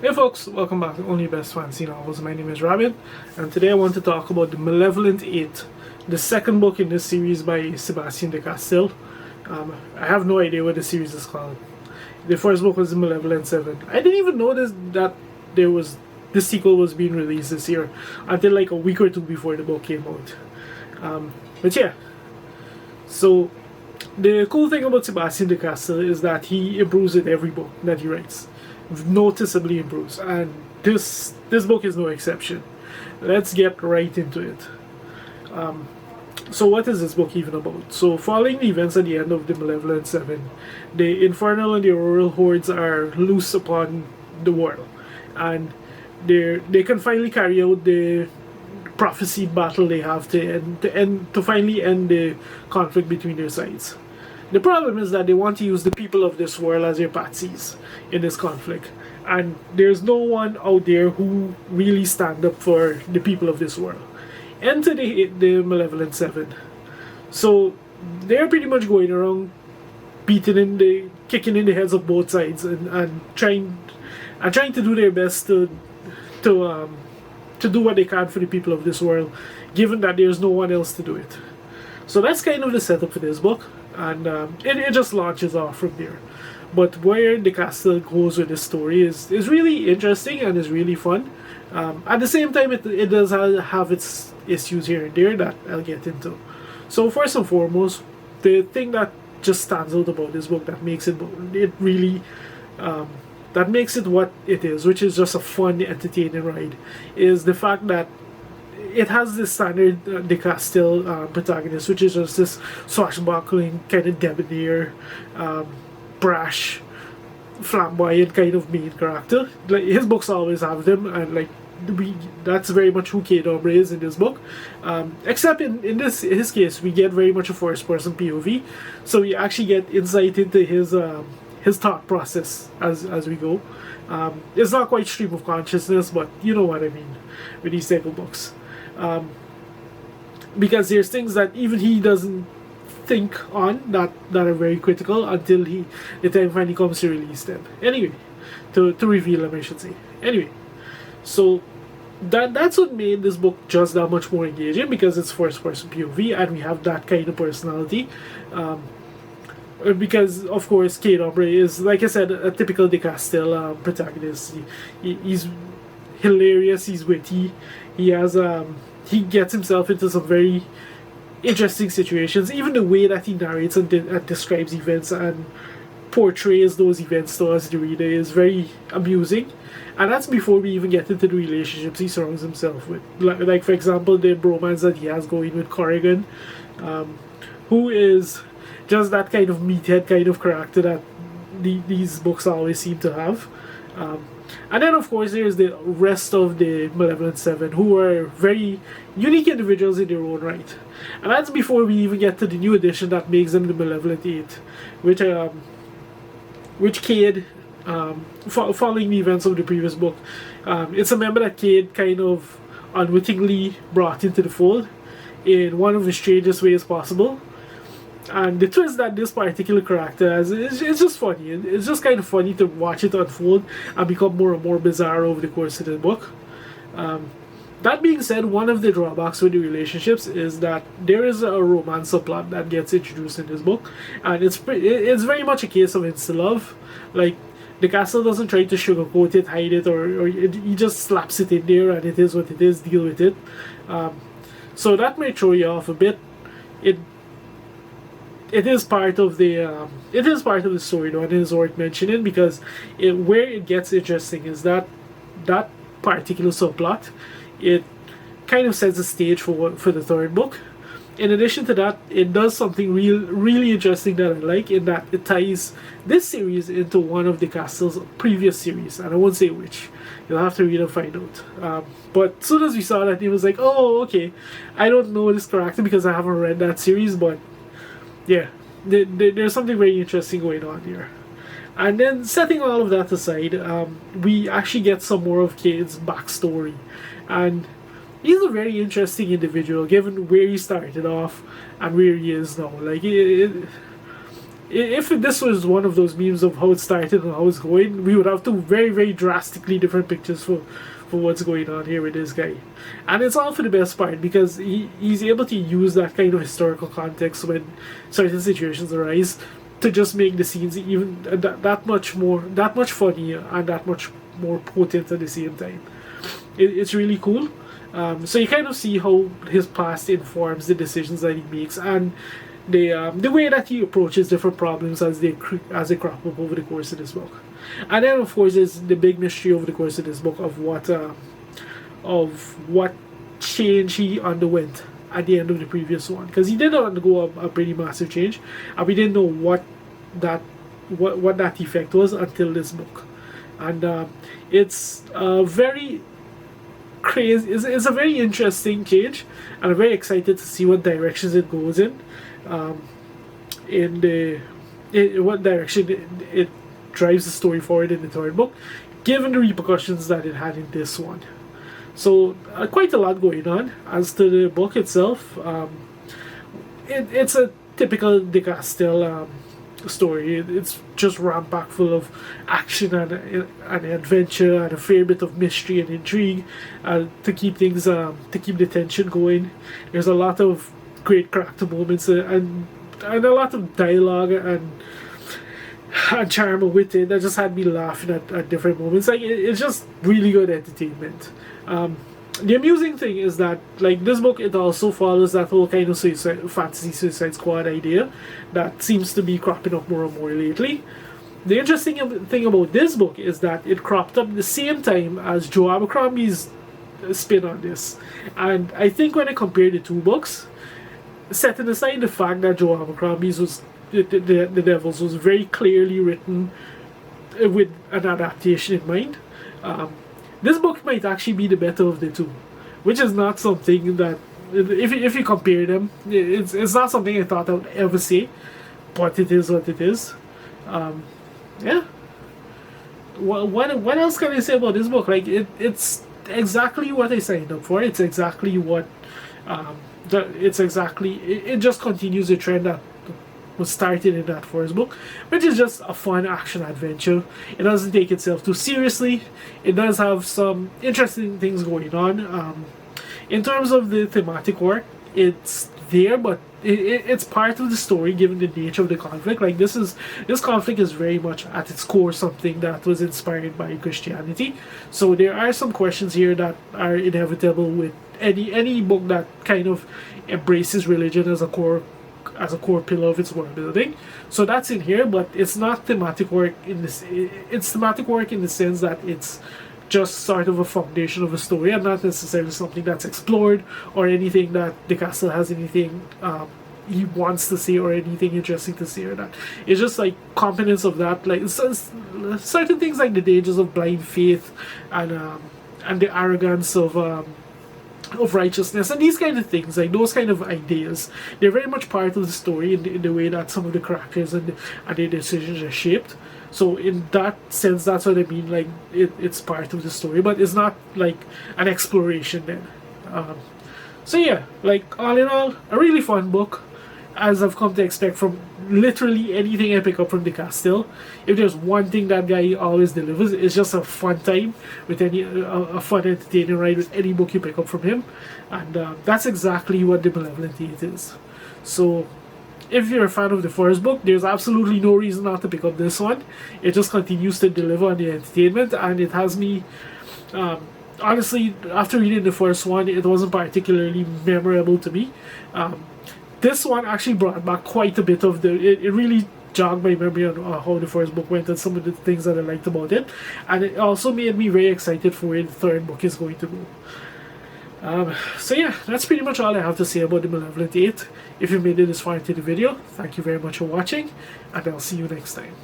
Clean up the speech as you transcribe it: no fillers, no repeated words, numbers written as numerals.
Hey folks, welcome back to Only Best Fancy Novels. My name is Rabbit, and today I want to talk about The Malevolent Eight, the second book in this series by Sebastien De Castell. I have no idea what the series is called. The first book was The Malevolent Seven. I didn't even notice that this sequel was being released this year until like a week or two before the book came out. But yeah, so the cool thing about Sebastien De Castell is that he improves with every book that he writes. Noticeably improves, and this book is no exception. Let's get right into it. So what is this book even about? So following the events at the end of the Malevolent Seven, the Infernal and the Auroral hordes are loose upon the world, and they can finally carry out the prophesied battle they have to finally end the conflict between their sides. The problem is that they want to use the people of this world as their patsies in this conflict, and there's no one out there who really stand up for the people of this world. Enter the Malevolent Seven. So they're pretty much going around kicking in the heads of both sides and trying to do their best to do what they can for the people of this world, given that there's no one else to do it. So that's kind of the setup for this book, and it just launches off from there. But where De Castell goes with this story is really interesting and is really fun. At the same time, it does have its issues here and there that I'll get into. So first and foremost, the thing that just stands out about this book that makes it what it is, which is just a fun, entertaining ride, is the fact that it has this standard De Castell protagonist, which is just this swashbuckling, kind of debonair, brash, flamboyant kind of main character. Like his books always have them, and that's very much who Kate Aubrey is in this book. Except in his case, we get very much a first-person POV, so we actually get insight into his thought process as we go. It's not quite stream of consciousness, but you know what I mean with these type of books. Because there's things that even he doesn't think on that are very critical until the time finally comes to release them. Anyway, to reveal them, I should say. Anyway, so that's what made this book just that much more engaging, because it's first person POV and we have that kind of personality. Because of course Kate Aubrey is, like I said, a typical De Castell protagonist. He's hilarious, he's witty, he gets himself into some very interesting situations. Even the way that he narrates and describes events and portrays those events to us, the reader, is very amusing. And that's before we even get into the relationships he surrounds himself with. Like for example, the bromance that he has going with Corrigan, who is just that kind of meathead kind of character that these books always seem to have. And then, of course, there's the rest of the Malevolent Seven, who are very unique individuals in their own right. And that's before we even get to the new edition that makes them the Malevolent Eight, which Cade, following the events of the previous book, it's a member that Cade kind of unwittingly brought into the fold in one of the strangest ways possible. And the twist that this particular character has, it's just funny. It's just kind of funny to watch it unfold and become more and more bizarre over the course of the book. That being said, one of the drawbacks with the relationships is that there is a romance subplot that gets introduced in this book, and it's very much a case of insta-love. Like, De Castell doesn't try to sugarcoat it, hide it, or he just slaps it in there, and it is what it is, deal with it. So that may throw you off a bit. It is part of the story, though, and it is worth mentioning, because where it gets interesting is that particular subplot, it kind of sets the stage for the third book. In addition to that, it does something really interesting that I like, in that it ties this series into one of De Castell's previous series, and I won't say which. You'll have to read and find out. But as soon as we saw that, it was like, oh, okay, I don't know this character because I haven't read that series, but yeah, there's something very interesting going on here. And then, setting all of that aside, we actually get some more of Cade's backstory. And he's a very interesting individual, given where he started off and where he is now. Like, if this was one of those memes of how it started and how it's going, we would have two very, very drastically different pictures for what's going on here with this guy. And it's all for the best part, because he's able to use that kind of historical context when certain situations arise to just make the scenes even that much funnier and that much more potent at the same time. It's really cool. So you kind of see how his past informs the decisions that he makes, and the way that he approaches different problems as they crop up over the course of this book. And then of course there's the big mystery over the course of this book of what change he underwent at the end of the previous one, because he did undergo a pretty massive change, and we didn't know what that effect was until this book. And it's very crazy. It's a very interesting change, and I'm very excited to see what directions it goes in. What direction it drives the story forward in the third book, given the repercussions that it had in this one. So quite a lot going on. As to the book itself, it's a typical De Castell story. It's just rammed-packed full of action and adventure and a fair bit of mystery and intrigue to keep things to keep the tension going. There's a lot of great character moments and a lot of dialogue and charm with it that just had me laughing at different moments. Like it's just really good entertainment. The amusing thing is that, like, this book, it also follows that whole kind of fantasy Suicide Squad idea that seems to be cropping up more and more lately. The interesting thing about this book is that it cropped up at the same time as Joe Abercrombie's spin on this. And I think when I compare the two books, setting aside the fact that Joe Abercrombie's was the Devils was very clearly written with an adaptation in mind, this book might actually be the better of the two, which is not something that, if you compare them, it's not something I thought I would ever say, but it is what it is. Yeah. What else can I say about this book? Like it's exactly what I signed up for. It's exactly what it just continues the trend that was started in that first book, which is just a fun action adventure. It doesn't take itself too seriously. It does have some interesting things going on. In terms of the thematic work, it's there, but it's part of the story given the nature of the conflict. Like this conflict is very much at its core something that was inspired by Christianity. So there are some questions here that are inevitable with any book that kind of embraces religion as a core pillar of its world building. So that's in here, but it's not thematic work in this. It's thematic work in the sense that it's just sort of a foundation of a story, and not necessarily something that's explored or anything that De Castell has anything he wants to say or anything interesting to say, or that. It's just like components of that, like certain things like the dangers of blind faith and the arrogance of righteousness and these kind of things, like those kind of ideas. They're very much part of the story in the way that some of the characters and their decisions are shaped. So in that sense, that's what I mean, like it's part of the story, but it's not like an exploration then. So yeah, like all in all, a really fun book, as I've come to expect from literally anything I pick up from De Castell. If there's one thing that guy always delivers, it's just a fun time with a fun entertaining ride with any book you pick up from him, and that's exactly what the Malevolent 8 is. So if you're a fan of the first book, there's absolutely no reason not to pick up this one. It just continues to deliver on the entertainment, and it has me honestly, after reading the first one, it wasn't particularly memorable to me. This one actually brought back quite a bit of it really jogged my memory on how the first book went and some of the things that I liked about it, and it also made me very excited for where the third book is going to go. So yeah, that's pretty much all I have to say about the Malevolent 8. If you made it this far into the video, thank you very much for watching, and I'll see you next time.